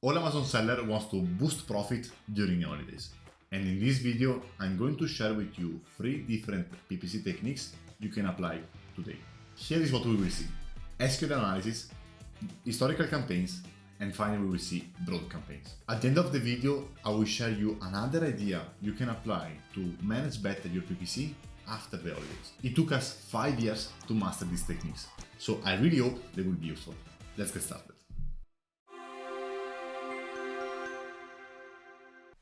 All Amazon seller wants to boost profit during holidays. And in this video, I'm going to share with you 3 different PPC techniques you can apply today. Here is what we will see: SQL analysis, historical campaigns, and finally we will see broad campaigns. At the end of the video, I will share you another idea you can apply to manage better your PPC after the holidays. It took us 5 years to master these techniques, so I really hope they will be useful. Let's get started.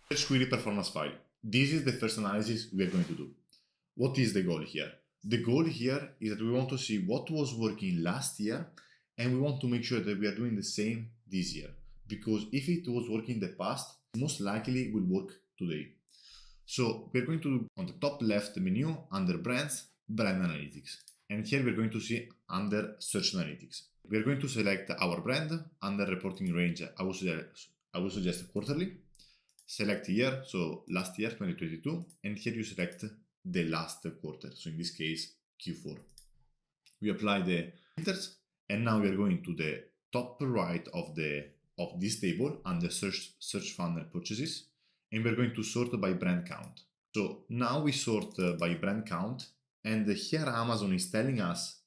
Search query performance file. This is the first analysis we are going to do. What is the goal here? The goal here is that we want to see what was working last year and we want to make sure that we are doing the same this year. Because if it was working in the past, most likely will work today. So we're going to do on the top left menu under brands, brand analytics. And here we're going to see under search analytics. We're going to select our brand under reporting range. I will suggest quarterly. Select year, so last year 2022, and here you select the last quarter, so in this case Q4. We apply the filters, and now we are going to the top right of this table under search funnel purchases, and we're going to sort by brand count. So now we sort by brand count, and here Amazon is telling us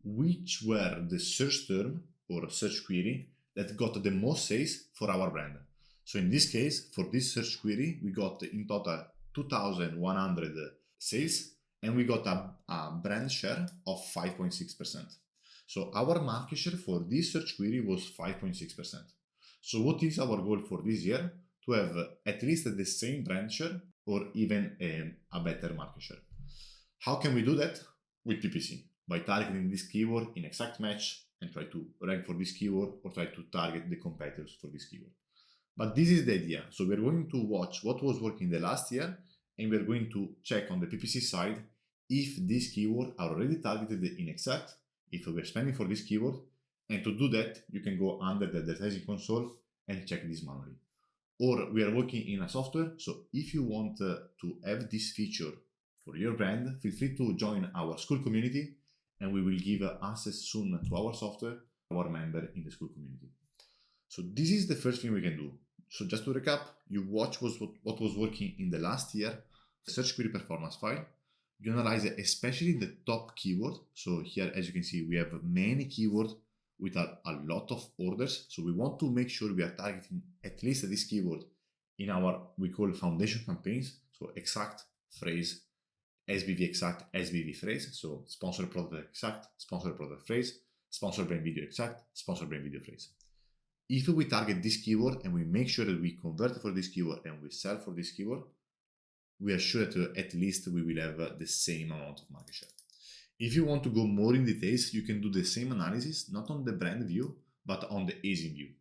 which were the search term or search query that got the most sales for our brand. So in this case, for this search query, we got in total 2,100 sales and we got a brand share of 5.6%. So our market share for this search query was 5.6%. So what is our goal for this year? To have at least the same brand share or even a better market share. How can we do that? With PPC, by targeting this keyword in exact match and try to rank for this keyword or try to target the competitors for this keyword. But this is the idea. So we're going to watch what was working the last year and we're going to check on the PPC side if these keywords are already targeted in exact, if we're spending for this keyword. And to do that, you can go under the advertising console and check this manually. Or we are working in a software. So if you want to have this feature for your brand, feel free to join our school community and we will give access soon to our software, our member in the school community. So this is the first thing we can do. So just to recap, you watch what was working in the last year, search query performance file. You analyze especially the top keyword. So here, as you can see, we have many keywords with a lot of orders. So we want to make sure we are targeting at least this keyword in our, we call foundation campaigns. So exact, phrase, SBV exact, SBV phrase. So sponsored product exact, sponsored product phrase, sponsored brand video exact, sponsored brand video phrase. If we target this keyword and we make sure that we convert for this keyword and we sell for this keyword, we are sure that at least we will have the same amount of market share. If you want to go more in details, you can do the same analysis, not on the brand view, but on the ASIN view.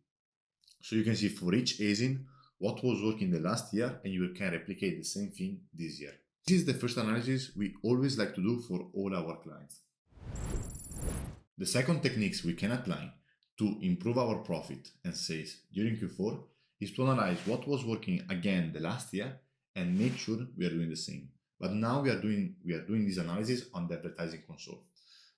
So you can see for each ASIN what was working the last year and you can replicate the same thing this year. This is the first analysis we always like to do for all our clients. The second techniques we can apply to improve our profit and sales during Q4 is to analyze what was working again the last year and make sure we are doing the same. But now we are doing this analysis on the advertising console.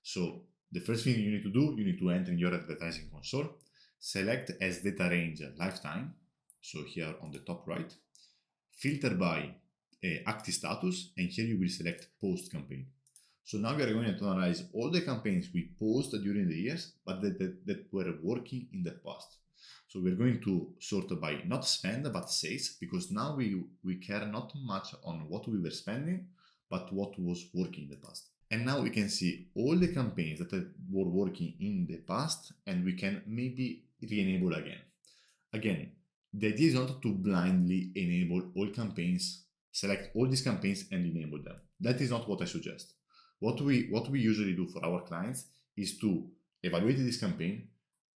So the first thing you need to do, you need to enter in your advertising console, select as data range lifetime, so here on the top right, filter by active status, and here you will select post campaign. So now we are going to analyze all the campaigns we posted during the years, but that were working in the past. So we're going to sort by not spend, but sales, because now we care not much on what we were spending, but what was working in the past. And now we can see all the campaigns that were working in the past, and we can maybe re-enable again. Again, the idea is not to blindly enable all campaigns, select all these campaigns and enable them. That is not what I suggest. What we usually do for our clients is to evaluate this campaign,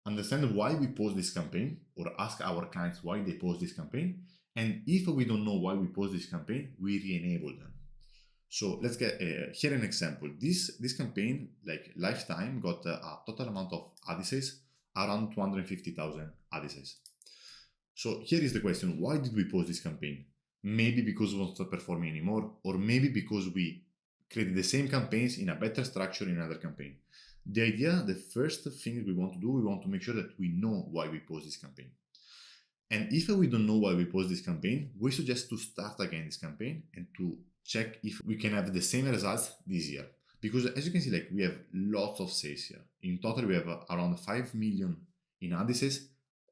understand why we post this campaign, or ask our clients why they post this campaign, and if we don't know why we post this campaign, we re-enable them. So let's get here an example. This campaign, like lifetime, got a total amount of addresses around 250,000 addresses. So here is the question: why did we post this campaign? Maybe because it was not performing anymore, or maybe because we create the same campaigns in a better structure in another campaign. The idea, the first thing we want to do, we want to make sure that we know why we post this campaign. And if we don't know why we post this campaign, we suggest to start again this campaign and to check if we can have the same results this year. Because as you can see, like we have lots of sales here. In total, we have around 5 million in audits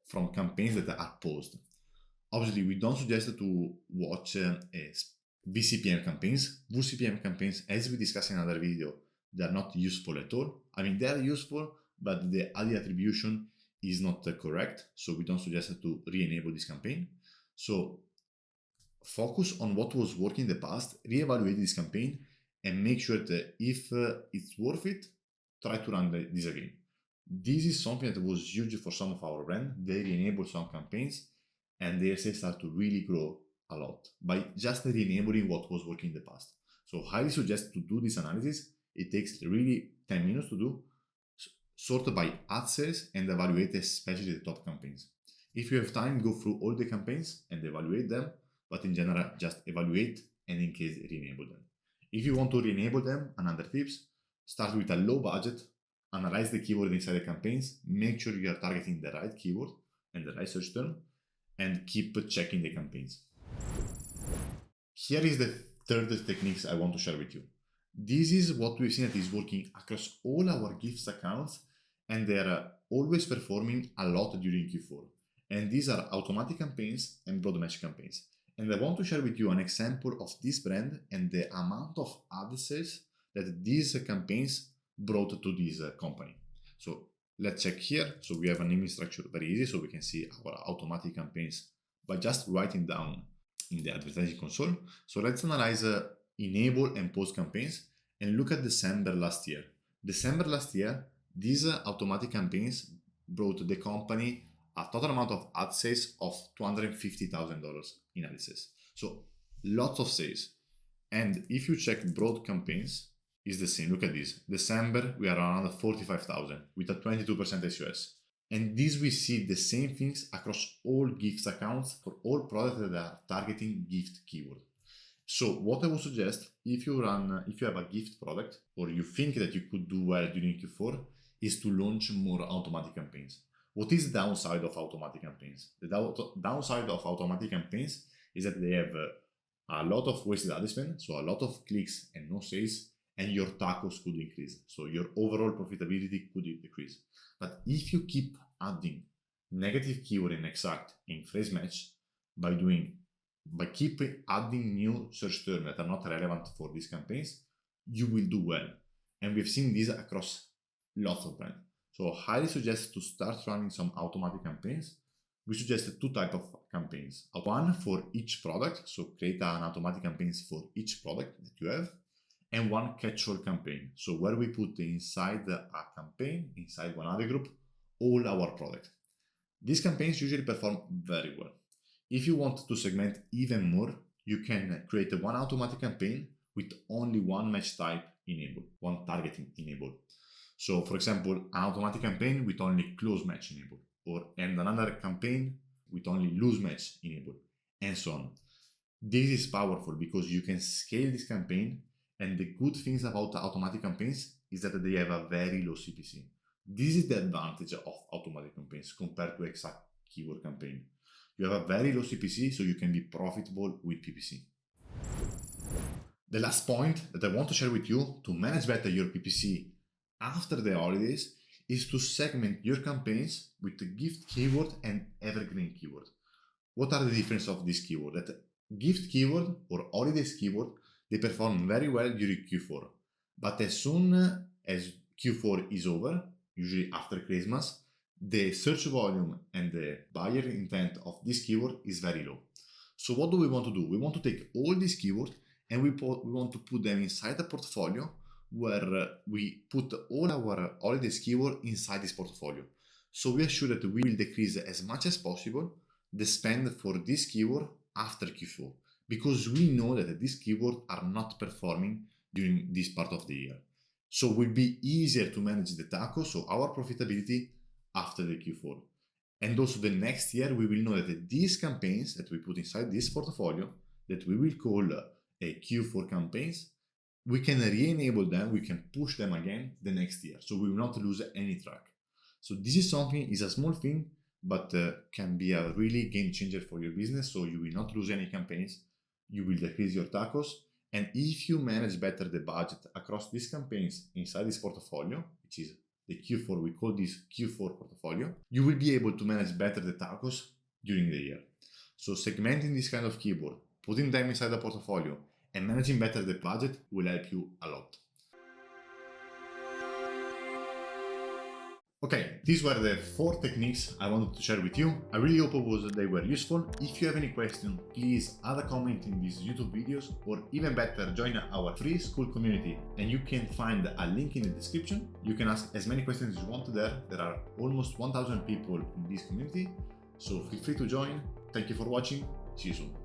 from campaigns that are posted. Obviously, we don't suggest to watch VCPM campaigns. VCPM campaigns, as we discussed in another video, they are not useful at all. I mean, they are useful, but the added attribution is not correct. So we don't suggest to re-enable this campaign. So focus on what was working in the past, re-evaluate this campaign, and make sure that if it's worth it, try to run this again. This is something that was huge for some of our brands. They re-enable some campaigns and their sales start to really grow a lot by just re-enabling what was working in the past. So highly suggest to do this analysis. It takes really 10 minutes to do, sort by ad sales and evaluate especially the top campaigns. If you have time, go through all the campaigns and evaluate them, but in general, just evaluate and in case re-enable them. If you want to re-enable them, another tips, start with a low budget, analyze the keyword inside the campaigns, make sure you are targeting the right keyword and the right search term, and keep checking the campaigns. Here is the third techniques I want to share with you. This is what we've seen that is working across all our gifts accounts, and they are always performing a lot during Q4. And these are automatic campaigns and broad match campaigns. And I want to share with you an example of this brand and the amount of ad sales that these campaigns brought to this company. So let's check here. So we have a naming structure very easy, so we can see our automatic campaigns by just writing down in the advertising console. So let's analyze enable and post campaigns and look at December last year. December last year, these automatic campaigns brought the company a total amount of ad sales of $250,000 in ad sales. So lots of sales. And if you check broad campaigns, is the same. Look at this. December, we are around 45,000 with a 22% SUS. And this we see the same things across all gifts accounts for all products that are targeting gift keyword. So what I would suggest, if you have a gift product or you think that you could do well during Q4, is to launch more automatic campaigns. What is the downside of automatic campaigns? The downside of automatic campaigns is that they have a lot of wasted ad spend, so a lot of clicks and no sales, and your tacos could increase. So your overall profitability could decrease. But if you keep adding negative keyword in exact in phrase match by keeping adding new search terms that are not relevant for these campaigns, you will do well. And we've seen this across lots of brands. So highly suggest to start running some automatic campaigns. We suggest two types of campaigns. One for each product, so create an automatic campaigns for each product that you have, and one catch-all campaign. So where we put inside a campaign, inside one other group, all our products. These campaigns usually perform very well. If you want to segment even more, you can create one automatic campaign with only one match type enabled, one targeting enabled. So for example, an automatic campaign with only close match enabled, and another campaign with only loose match enabled, and so on. This is powerful because you can scale this campaign, and the good things about automatic campaigns is that they have a very low CPC. This is the advantage of automatic campaigns compared to exact keyword campaign. You have a very low CPC, so you can be profitable with PPC. The last point that I want to share with you to manage better your PPC after the holidays is to segment your campaigns with the gift keyword and evergreen keyword. What are the differences of this keyword? That gift keyword or holidays keyword, they perform very well during Q4. But as soon as Q4 is over, usually after Christmas, the search volume and the buyer intent of this keyword is very low. So what do we want to do? We want to take all these keywords and we want to put them inside a portfolio where we put all our holidays keyword inside this portfolio. So we are sure that we will decrease as much as possible the spend for this keyword after Q4, because we know that these keywords are not performing during this part of the year. So it will be easier to manage the taco, so our profitability after the Q4. And also the next year, we will know that these campaigns that we put inside this portfolio, that we will call a Q4 campaigns, we can re-enable them, we can push them again the next year. So we will not lose any track. So this is something, is a small thing, but can be a really game changer for your business. So you will not lose any campaigns, you will decrease your tacos, and if you manage better the budget across these campaigns inside this portfolio, which is the Q4, we call this Q4 portfolio, you will be able to manage better the tacos during the year. So segmenting this kind of keyword, putting them inside the portfolio, and managing better the budget will help you a lot. Okay, these were the 4 techniques I wanted to share with you. I really hope they were useful. If you have any question, please add a comment in these YouTube videos, or even better, join our free school community, and you can find a link in the description. You can ask as many questions as you want there. There are almost 1,000 people in this community, so feel free to join. Thank you for watching. See you soon.